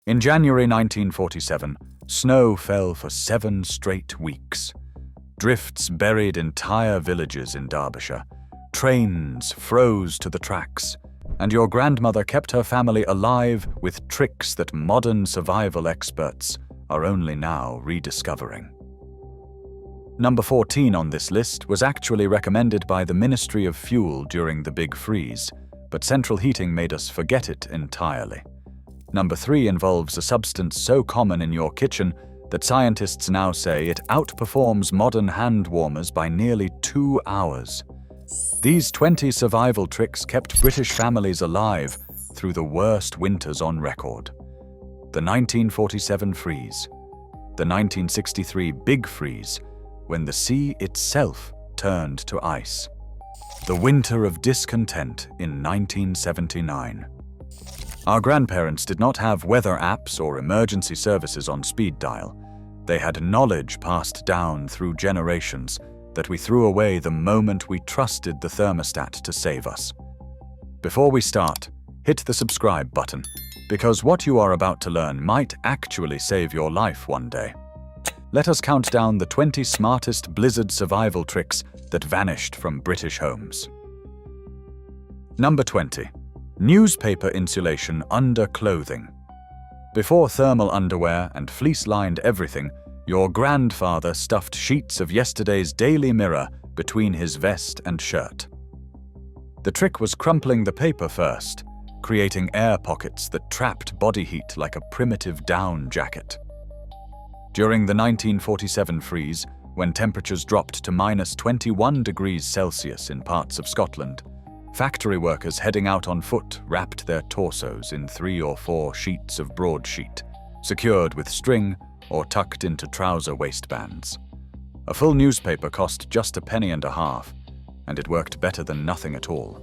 In January 1947, snow fell for 7 straight weeks. Drifts buried entire villages in Derbyshire. Trains froze to the tracks, and your grandmother kept her family alive with tricks that modern survival experts are only now rediscovering. Number 14 on this list was actually recommended by the Ministry of Fuel during the Big Freeze, but central heating made us forget it entirely. Number 3 involves a substance so common in your kitchen that scientists now say it outperforms modern hand warmers by nearly 2 hours. These 20 survival tricks kept British families alive through the worst winters on record. The 1947 freeze, the 1963 Big Freeze, when the sea itself turned to ice, the winter of discontent in 1979. Our grandparents did not have weather apps or emergency services on speed dial. They had knowledge passed down through generations that we threw away the moment we trusted the thermostat to save us. Before we start, hit the subscribe button, because what you are about to learn might actually save your life one day. Let us count down the 20 smartest blizzard survival tricks that vanished from British homes. Number 20. Newspaper insulation under clothing. Before thermal underwear and fleece-lined everything, your grandfather stuffed sheets of yesterday's Daily Mirror between his vest and shirt. The trick was crumpling the paper first, creating air pockets that trapped body heat like a primitive down jacket. During the 1947 freeze, when temperatures dropped to -21 degrees Celsius in parts of Scotland, factory workers heading out on foot wrapped their torsos in 3 or 4 sheets of broadsheet, secured with string or tucked into trouser waistbands. A full newspaper cost just 1.50 pennies, and it worked better than nothing at all.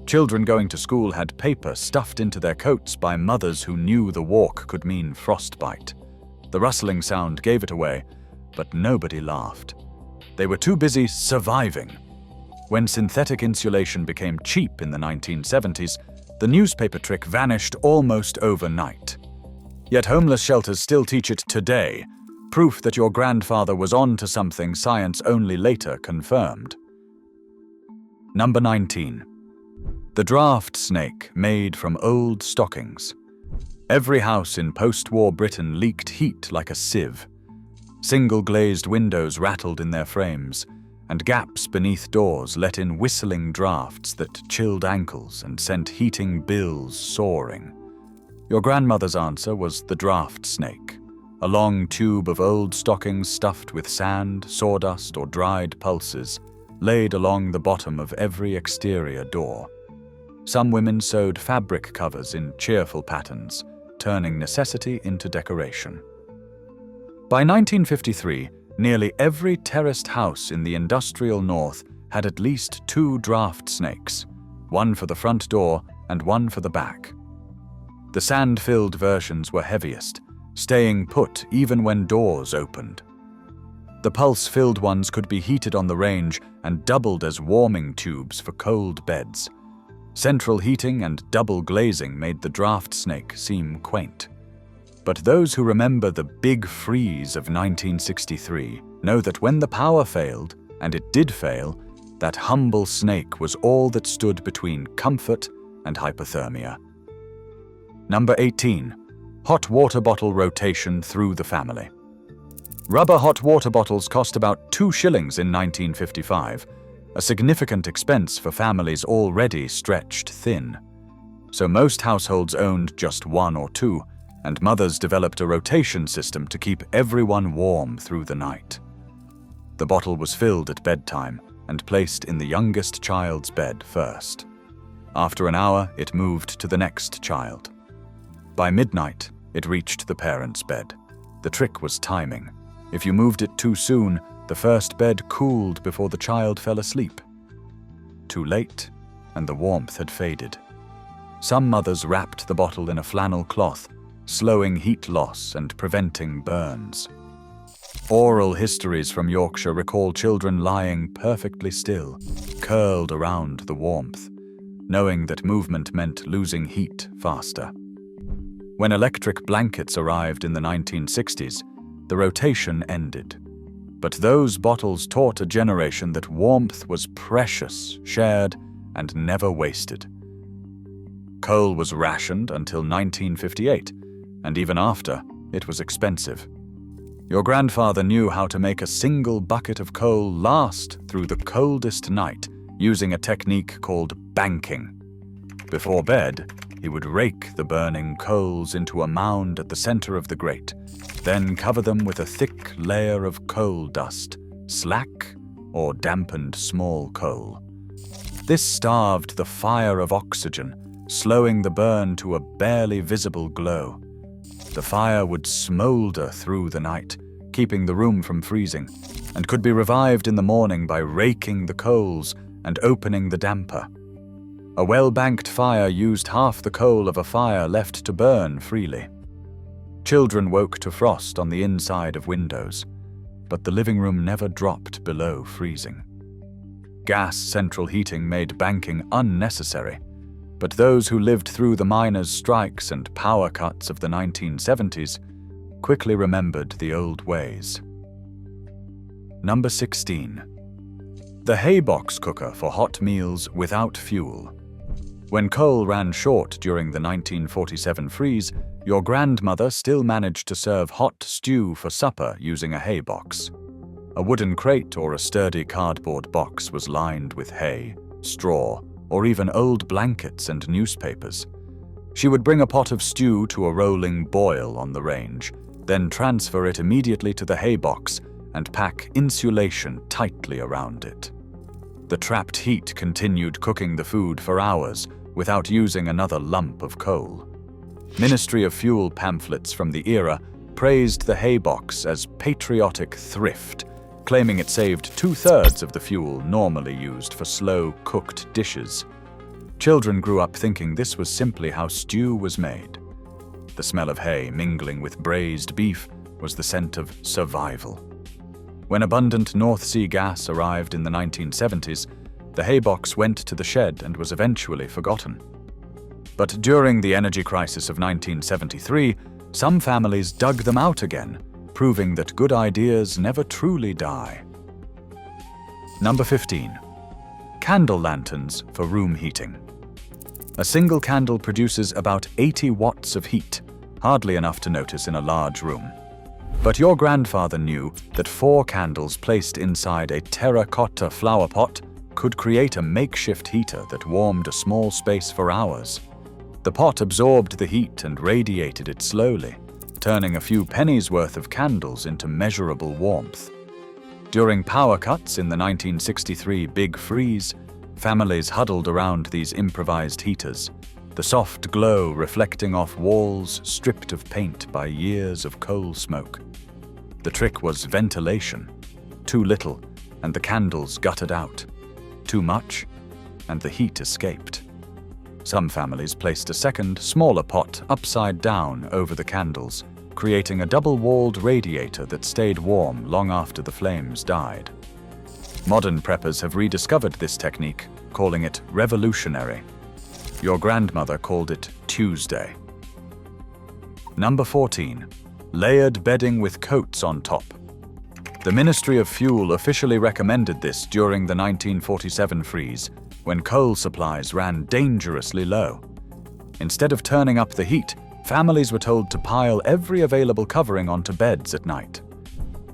Children going to school had paper stuffed into their coats by mothers who knew the walk could mean frostbite. The rustling sound gave it away, but nobody laughed. They were too busy surviving. When synthetic insulation became cheap in the 1970s, the newspaper trick vanished almost overnight. Yet homeless shelters still teach it today, proof that your grandfather was on to something science only later confirmed. Number 19. The draft snake made from old stockings. Every house in post-war Britain leaked heat like a sieve. Single-glazed windows rattled in their frames, and gaps beneath doors let in whistling drafts that chilled ankles and sent heating bills soaring. Your grandmother's answer was the draft snake, a long tube of old stockings stuffed with sand, sawdust, or dried pulses, laid along the bottom of every exterior door. Some women sewed fabric covers in cheerful patterns, turning necessity into decoration. By 1953, nearly every terraced house in the industrial north had at least 2 draft snakes, one for the front door and one for the back. The sand-filled versions were heaviest, staying put even when doors opened. The pulse-filled ones could be heated on the range and doubled as warming tubes for cold beds. Central heating and double glazing made the draft snake seem quaint. But those who remember the Big Freeze of 1963 know that when the power failed, and it did fail, that humble snake was all that stood between comfort and hypothermia. Number 18. Hot water bottle rotation through the family. Rubber hot water bottles cost about 2 shillings in 1955, a significant expense for families already stretched thin. So most households owned just 1 or 2, and mothers developed a rotation system to keep everyone warm through the night. The bottle was filled at bedtime and placed in the youngest child's bed first. After an hour, it moved to the next child. By midnight, it reached the parents' bed. The trick was timing. If you moved it too soon, the first bed cooled before the child fell asleep. Too late, and the warmth had faded. Some mothers wrapped the bottle in a flannel cloth, slowing heat loss and preventing burns. Oral histories from Yorkshire recall children lying perfectly still, curled around the warmth, knowing that movement meant losing heat faster. When electric blankets arrived in the 1960s, the rotation ended. But those bottles taught a generation that warmth was precious, shared, and never wasted. Coal was rationed until 1958, and even after, it was expensive. Your grandfather knew how to make a single bucket of coal last through the coldest night using a technique called banking. Before bed, he would rake the burning coals into a mound at the center of the grate, then cover them with a thick layer of coal dust, slack or dampened small coal. This starved the fire of oxygen, slowing the burn to a barely visible glow. The fire would smolder through the night, keeping the room from freezing, and could be revived in the morning by raking the coals and opening the damper. A well-banked fire used half the coal of a fire left to burn freely. Children woke to frost on the inside of windows, but the living room never dropped below freezing. Gas central heating made banking unnecessary, but those who lived through the miners' strikes and power cuts of the 1970s quickly remembered the old ways. Number 16. The haybox cooker for hot meals without fuel. When coal ran short during the 1947 freeze, your grandmother still managed to serve hot stew for supper using a haybox. A wooden crate or a sturdy cardboard box was lined with hay, straw, or even old blankets and newspapers. She would bring a pot of stew to a rolling boil on the range, then transfer it immediately to the haybox and pack insulation tightly around it. The trapped heat continued cooking the food for hours without using another lump of coal. Ministry of Fuel pamphlets from the era praised the haybox as patriotic thrift, claiming it saved 2/3 of the fuel normally used for slow-cooked dishes. Children grew up thinking this was simply how stew was made. The smell of hay mingling with braised beef was the scent of survival. When abundant North Sea gas arrived in the 1970s, the haybox went to the shed and was eventually forgotten. But during the energy crisis of 1973, some families dug them out again, proving that good ideas never truly die. Number 15. Candle lanterns for room heating. A single candle produces about 80 watts of heat, hardly enough to notice in a large room. But your grandfather knew that 4 candles placed inside a terracotta flower pot could create a makeshift heater that warmed a small space for hours. The pot absorbed the heat and radiated it slowly, turning a few pennies worth of candles into measurable warmth. During power cuts in the 1963 Big Freeze, families huddled around these improvised heaters, the soft glow reflecting off walls stripped of paint by years of coal smoke. The trick was ventilation. Too little, and the candles guttered out. Too much, and the heat escaped. Some families placed a second, smaller pot upside down over the candles, creating a double-walled radiator that stayed warm long after the flames died. Modern preppers have rediscovered this technique, calling it revolutionary. Your grandmother called it Tuesday. Number 14. Layered bedding with coats on top. The Ministry of Fuel officially recommended this during the 1947 freeze, when coal supplies ran dangerously low. Instead of turning up the heat, families were told to pile every available covering onto beds at night.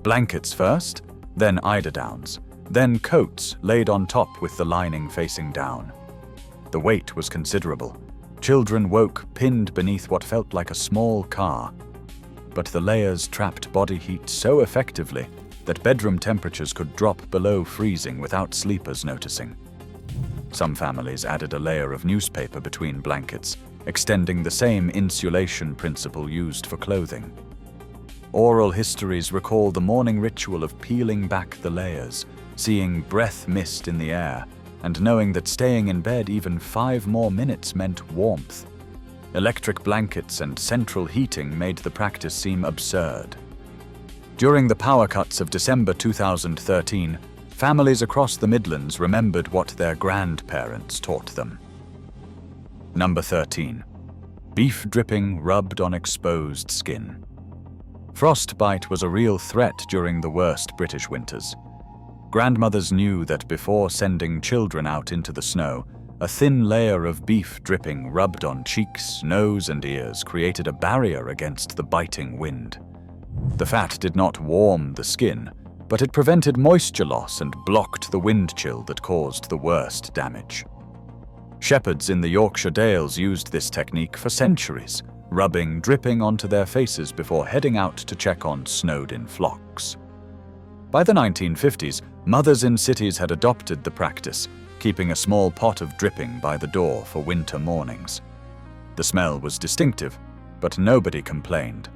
Blankets first, then eiderdowns, then coats laid on top with the lining facing down. The weight was considerable. Children woke pinned beneath what felt like a small car. But the layers trapped body heat so effectively that bedroom temperatures could drop below freezing without sleepers noticing. Some families added a layer of newspaper between blankets, extending the same insulation principle used for clothing. Oral histories recall the morning ritual of peeling back the layers, seeing breath mist in the air, and knowing that staying in bed even 5 more minutes meant warmth. Electric blankets and central heating made the practice seem absurd. During the power cuts of December 2013, families across the Midlands remembered what their grandparents taught them. Number 13. beef dripping rubbed on exposed skin. Frostbite was a real threat during the worst British winters. Grandmothers knew that before sending children out into the snow, a thin layer of beef dripping rubbed on cheeks, nose, and ears created a barrier against the biting wind. The fat did not warm the skin, but it prevented moisture loss and blocked the wind chill that caused the worst damage. Shepherds in the Yorkshire Dales used this technique for centuries, rubbing dripping onto their faces before heading out to check on snowed-in flocks. By the 1950s, mothers in cities had adopted the practice, keeping a small pot of dripping by the door for winter mornings. The smell was distinctive, but nobody complained.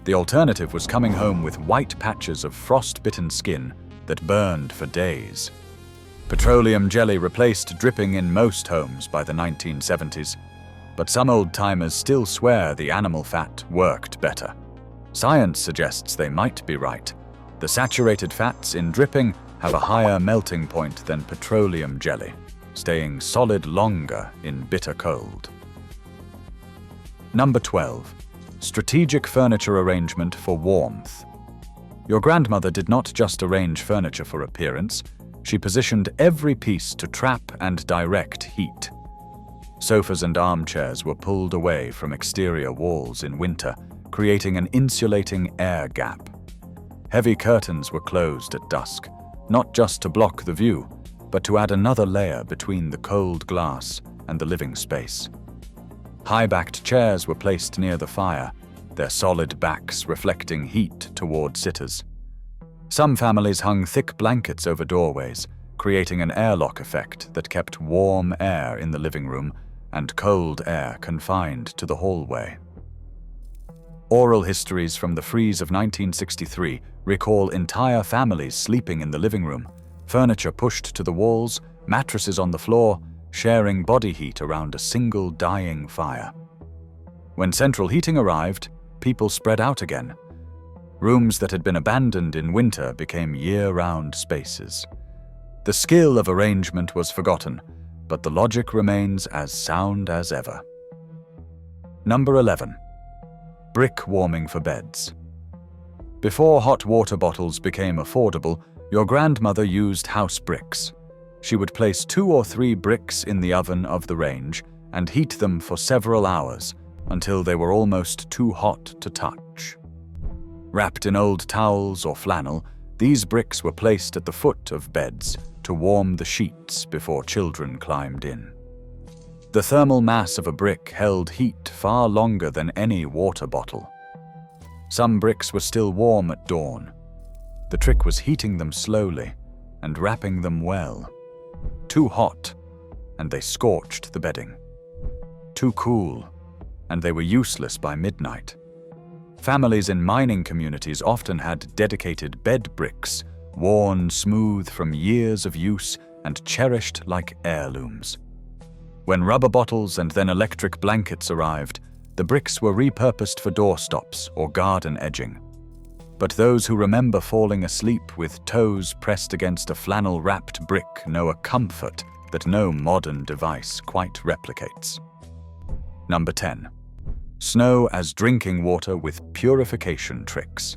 The alternative was coming home with white patches of frost-bitten skin that burned for days. Petroleum jelly replaced dripping in most homes by the 1970s, but some old-timers still swear the animal fat worked better. Science suggests they might be right. The saturated fats in dripping have a higher melting point than petroleum jelly, staying solid longer in bitter cold. Number 12. Strategic furniture arrangement for warmth. Your grandmother did not just arrange furniture for appearance, she positioned every piece to trap and direct heat. Sofas and armchairs were pulled away from exterior walls in winter, creating an insulating air gap. Heavy curtains were closed at dusk, not just to block the view, but to add another layer between the cold glass and the living space. High-backed chairs were placed near the fire, their solid backs reflecting heat toward sitters. Some families hung thick blankets over doorways, creating an airlock effect that kept warm air in the living room and cold air confined to the hallway. Oral histories from the freeze of 1963 recall entire families sleeping in the living room, furniture pushed to the walls, mattresses on the floor, sharing body heat around a single dying fire. When central heating arrived, people spread out again. Rooms that had been abandoned in winter became year-round spaces. The skill of arrangement was forgotten, but the logic remains as sound as ever. Number 11. Brick warming for beds. Before hot water bottles became affordable, your grandmother used house bricks. She would place 2 or 3 bricks in the oven of the range and heat them for several hours until they were almost too hot to touch. Wrapped in old towels or flannel, these bricks were placed at the foot of beds to warm the sheets before children climbed in. The thermal mass of a brick held heat far longer than any water bottle. Some bricks were still warm at dawn. The trick was heating them slowly and wrapping them well. Too hot, and they scorched the bedding. Too cool, and they were useless by midnight. Families in mining communities often had dedicated bed bricks, worn smooth from years of use and cherished like heirlooms. When rubber bottles and then electric blankets arrived, the bricks were repurposed for doorstops or garden edging. But those who remember falling asleep with toes pressed against a flannel-wrapped brick know a comfort that no modern device quite replicates. Number 10. Snow as drinking water with purification tricks.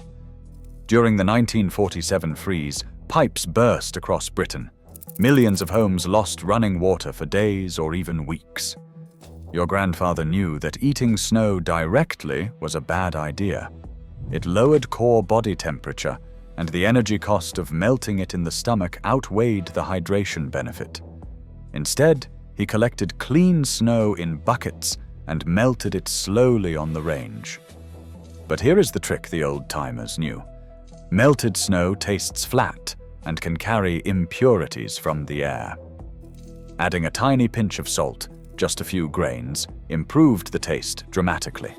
During the 1947 freeze, pipes burst across Britain. Millions of homes lost running water for days or even weeks. Your grandfather knew that eating snow directly was a bad idea. It lowered core body temperature, and the energy cost of melting it in the stomach outweighed the hydration benefit. Instead, he collected clean snow in buckets and melted it slowly on the range. But here is the trick the old-timers knew. Melted snow tastes flat and can carry impurities from the air. Adding a tiny pinch of salt, just a few grains, improved the taste dramatically.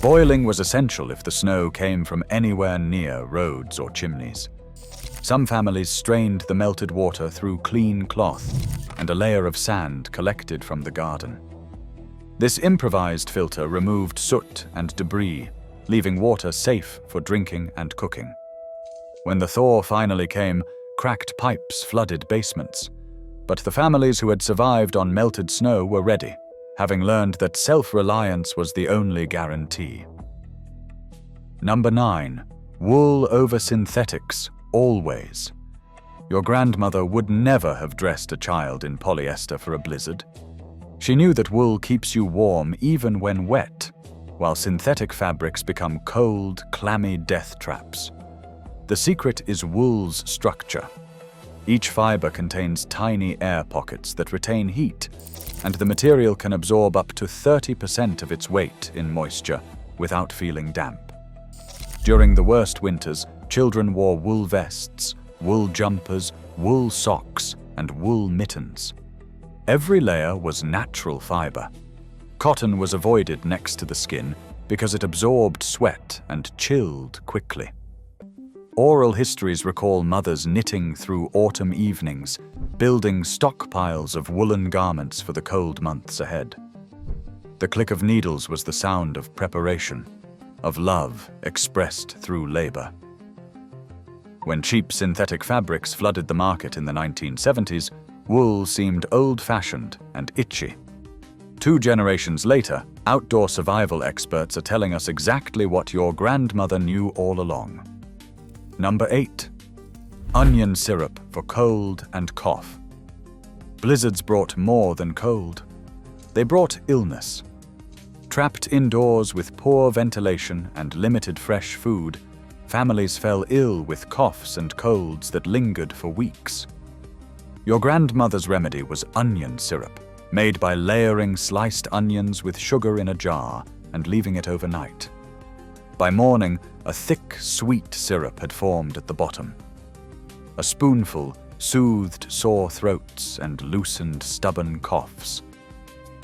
Boiling was essential if the snow came from anywhere near roads or chimneys. Some families strained the melted water through clean cloth, and a layer of sand collected from the garden. This improvised filter removed soot and debris, leaving water safe for drinking and cooking. When the thaw finally came, cracked pipes flooded basements. But the families who had survived on melted snow were ready, having learned that self-reliance was the only guarantee. Number 9. Wool over synthetics, always. Your grandmother would never have dressed a child in polyester for a blizzard. She knew that wool keeps you warm even when wet, while synthetic fabrics become cold, clammy death traps. The secret is wool's structure. Each fiber contains tiny air pockets that retain heat, and the material can absorb up to 30% of its weight in moisture without feeling damp. During the worst winters, children wore wool vests, wool jumpers, wool socks, and wool mittens. Every layer was natural fiber. Cotton was avoided next to the skin because it absorbed sweat and chilled quickly. Oral histories recall mothers knitting through autumn evenings, building stockpiles of woolen garments for the cold months ahead. The click of needles was the sound of preparation, of love expressed through labor. When cheap synthetic fabrics flooded the market in the 1970s, wool seemed old-fashioned and itchy. 2 generations later, outdoor survival experts are telling us exactly what your grandmother knew all along. Number 8. Onion syrup for cold and cough. Blizzards brought more than cold. They brought illness. Trapped indoors with poor ventilation and limited fresh food, families fell ill with coughs and colds that lingered for weeks. Your grandmother's remedy was onion syrup, made by layering sliced onions with sugar in a jar and leaving it overnight. By morning, a thick, sweet syrup had formed at the bottom. A spoonful soothed sore throats and loosened stubborn coughs.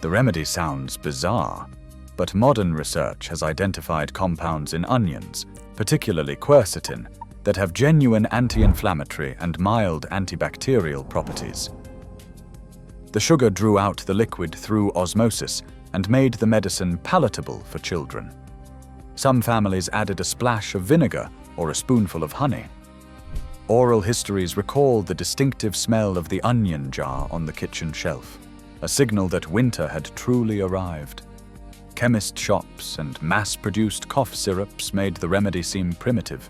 The remedy sounds bizarre, but modern research has identified compounds in onions, particularly quercetin, that have genuine anti-inflammatory and mild antibacterial properties. The sugar drew out the liquid through osmosis and made the medicine palatable for children. Some families added a splash of vinegar or a spoonful of honey. Oral histories recall the distinctive smell of the onion jar on the kitchen shelf, a signal that winter had truly arrived. Chemist shops and mass-produced cough syrups made the remedy seem primitive.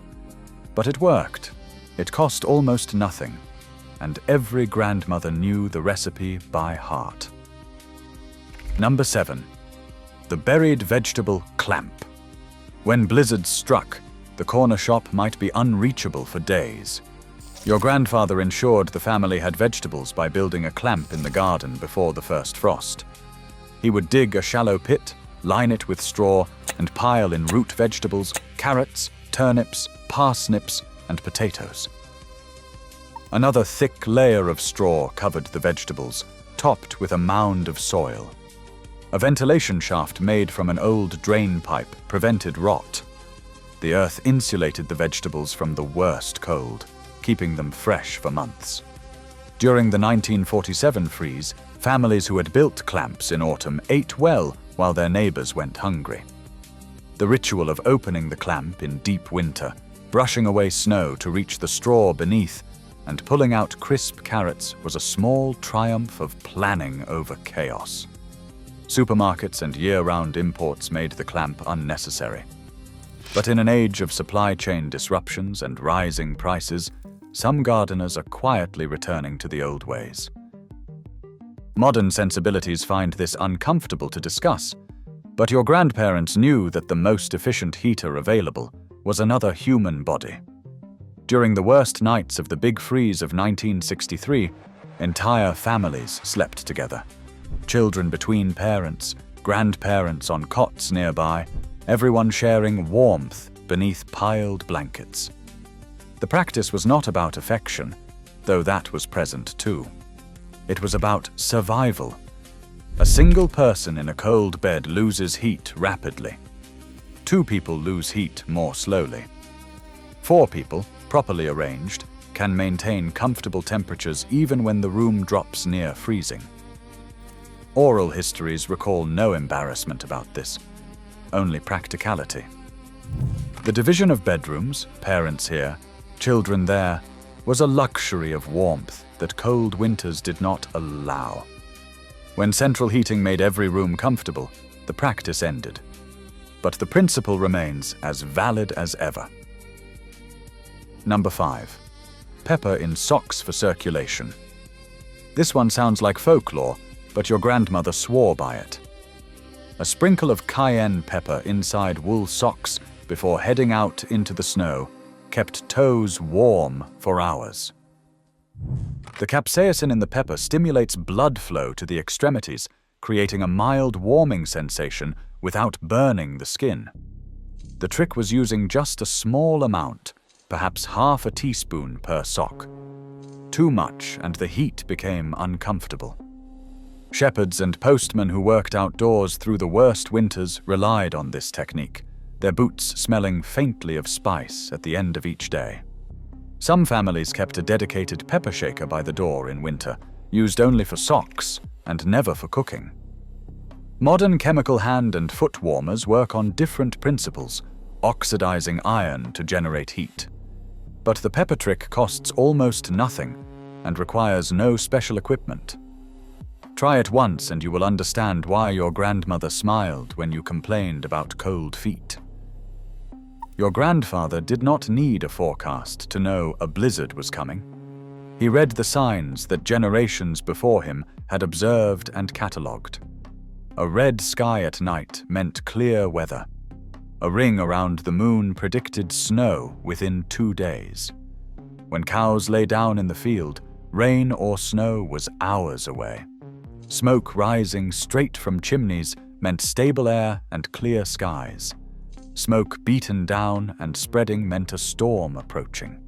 But it worked. It cost almost nothing, and every grandmother knew the recipe by heart. Number 7. The buried vegetable clamp. When blizzards struck, the corner shop might be unreachable for days. Your grandfather ensured the family had vegetables by building a clamp in the garden before the first frost. He would dig a shallow pit, line it with straw, and pile in root vegetables, carrots, turnips, parsnips, and potatoes. Another thick layer of straw covered the vegetables, topped with a mound of soil. A ventilation shaft made from an old drain pipe prevented rot. The earth insulated the vegetables from the worst cold, keeping them fresh for months. During the 1947 freeze, families who had built clamps in autumn ate well while their neighbors went hungry. The ritual of opening the clamp in deep winter, brushing away snow to reach the straw beneath, and pulling out crisp carrots was a small triumph of planning over chaos. Supermarkets and year-round imports made the clamp unnecessary. But in an age of supply chain disruptions and rising prices, some gardeners are quietly returning to the old ways. Modern sensibilities find this uncomfortable to discuss, but your grandparents knew that the most efficient heater available was another human body. During the worst nights of the Big Freeze of 1963, entire families slept together. Children between parents, grandparents on cots nearby, everyone sharing warmth beneath piled blankets. The practice was not about affection, though that was present too. It was about survival. A single person in a cold bed loses heat rapidly. 2 people lose heat more slowly. 4 people, properly arranged, can maintain comfortable temperatures even when the room drops near freezing. Oral histories recall no embarrassment about this, only practicality. The division of bedrooms, parents here, children there, was a luxury of warmth that cold winters did not allow. When central heating made every room comfortable, the practice ended. But the principle remains as valid as ever. Number 5. Pepper in socks for circulation. This one sounds like folklore, but your grandmother swore by it. A sprinkle of cayenne pepper inside wool socks before heading out into the snow kept toes warm for hours. The capsaicin in the pepper stimulates blood flow to the extremities, creating a mild warming sensation without burning the skin. The trick was using just a small amount, perhaps half a teaspoon per sock. Too much, and the heat became uncomfortable. Shepherds and postmen who worked outdoors through the worst winters relied on this technique, their boots smelling faintly of spice at the end of each day. Some families kept a dedicated pepper shaker by the door in winter, used only for socks and never for cooking. Modern chemical hand and foot warmers work on different principles, oxidizing iron to generate heat. But the pepper trick costs almost nothing and requires no special equipment. Try it once and you will understand why your grandmother smiled when you complained about cold feet. Your grandfather did not need a forecast to know a blizzard was coming. He read the signs that generations before him had observed and catalogued. A red sky at night meant clear weather. A ring around the moon predicted snow within 2 days. When cows lay down in the field, rain or snow was hours away. Smoke rising straight from chimneys meant stable air and clear skies. Smoke beaten down and spreading meant a storm approaching.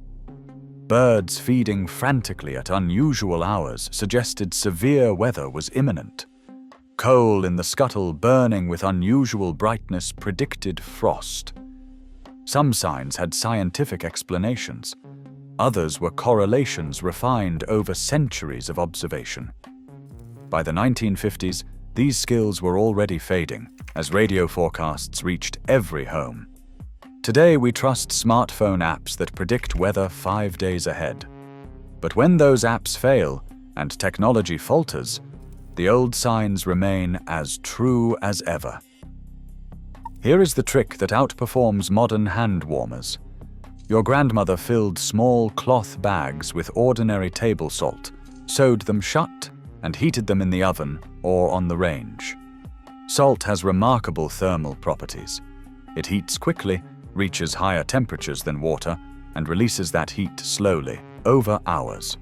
Birds feeding frantically at unusual hours suggested severe weather was imminent. Coal in the scuttle burning with unusual brightness predicted frost. Some signs had scientific explanations. Others were correlations refined over centuries of observation. By the 1950s, these skills were already fading as radio forecasts reached every home. Today, we trust smartphone apps that predict weather 5 days ahead. But when those apps fail and technology falters, the old signs remain as true as ever. Here is the trick that outperforms modern hand warmers. Your grandmother filled small cloth bags with ordinary table salt, sewed them shut, and heated them in the oven or on the range. Salt has remarkable thermal properties. It heats quickly, reaches higher temperatures than water, and releases that heat slowly, over hours.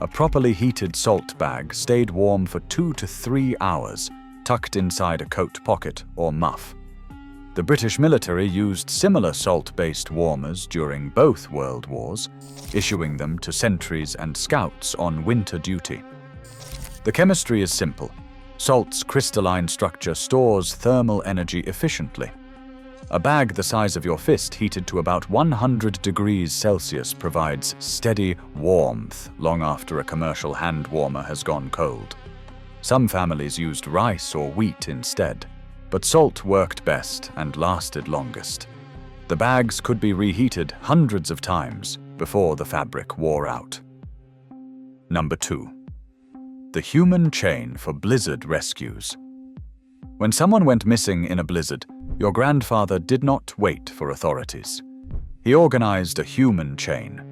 A properly heated salt bag stayed warm for 2 to 3 hours, tucked inside a coat pocket or muff. The British military used similar salt-based warmers during both World Wars, issuing them to sentries and scouts on winter duty. The chemistry is simple. Salt's crystalline structure stores thermal energy efficiently. A bag the size of your fist heated to about 100 degrees Celsius provides steady warmth long after a commercial hand warmer has gone cold. Some families used rice or wheat instead, but salt worked best and lasted longest. The bags could be reheated hundreds of times before the fabric wore out. Number 2. The human chain for blizzard rescues. When someone went missing in a blizzard, your grandfather did not wait for authorities. He organized a human chain.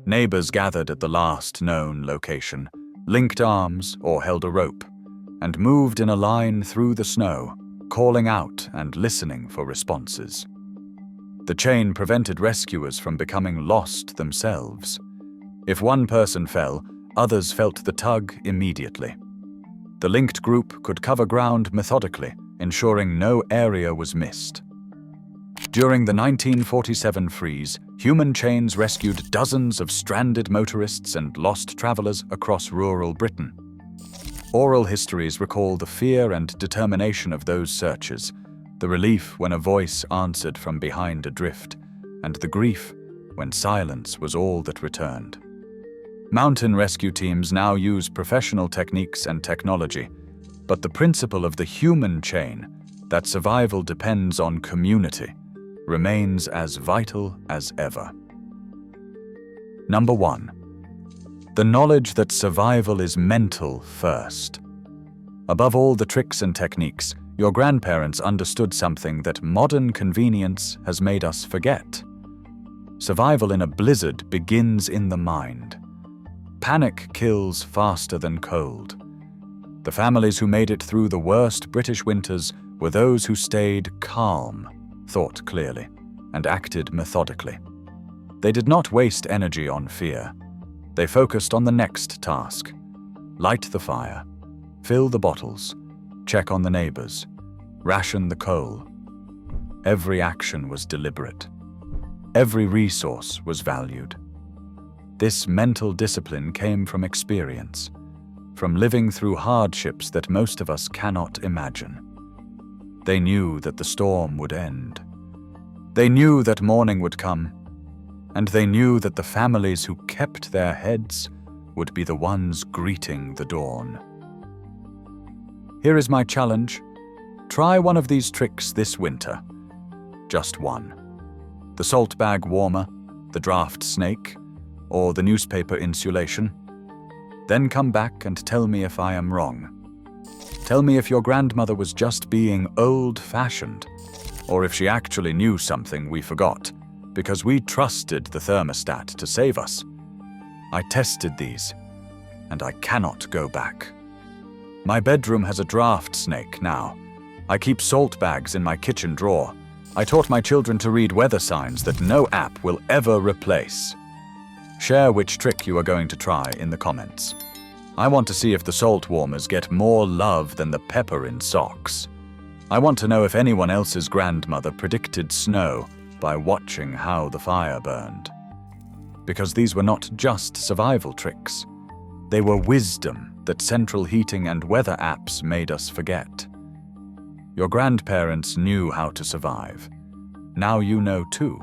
Neighbors gathered at the last known location, linked arms or held a rope, and moved in a line through the snow, calling out and listening for responses. The chain prevented rescuers from becoming lost themselves. If one person fell, others felt the tug immediately. The linked group could cover ground methodically, ensuring no area was missed. During the 1947 freeze, human chains rescued dozens of stranded motorists and lost travelers across rural Britain. Oral histories recall the fear and determination of those searchers, the relief when a voice answered from behind a drift, and the grief when silence was all that returned. Mountain rescue teams now use professional techniques and technology, but the principle of the human chain, that survival depends on community, remains as vital as ever. Number 1. The knowledge that survival is mental first. Above all the tricks and techniques, your grandparents understood something that modern convenience has made us forget. Survival in a blizzard begins in the mind. Panic kills faster than cold. The families who made it through the worst British winters were those who stayed calm, thought clearly, and acted methodically. They did not waste energy on fear. They focused on the next task. Light the fire, fill the bottles, check on the neighbors, ration the coal. Every action was deliberate. Every resource was valued. This mental discipline came from experience, from living through hardships that most of us cannot imagine. They knew that the storm would end. They knew that morning would come, and they knew that the families who kept their heads would be the ones greeting the dawn. Here is my challenge. Try one of these tricks this winter. Just one. The salt bag warmer, the draft snake, or the newspaper insulation. Then come back and tell me if I am wrong. Tell me if your grandmother was just being old-fashioned, or if she actually knew something we forgot, because we trusted the thermostat to save us. I tested these, and I cannot go back. My bedroom has a draft snake now. I keep salt bags in my kitchen drawer. I taught my children to read weather signs that no app will ever replace. Share which trick you are going to try in the comments. I want to see if the salt warmers get more love than the pepper in socks. I want to know if anyone else's grandmother predicted snow by watching how the fire burned. Because these were not just survival tricks. They were wisdom that central heating and weather apps made us forget. Your grandparents knew how to survive. Now you know too.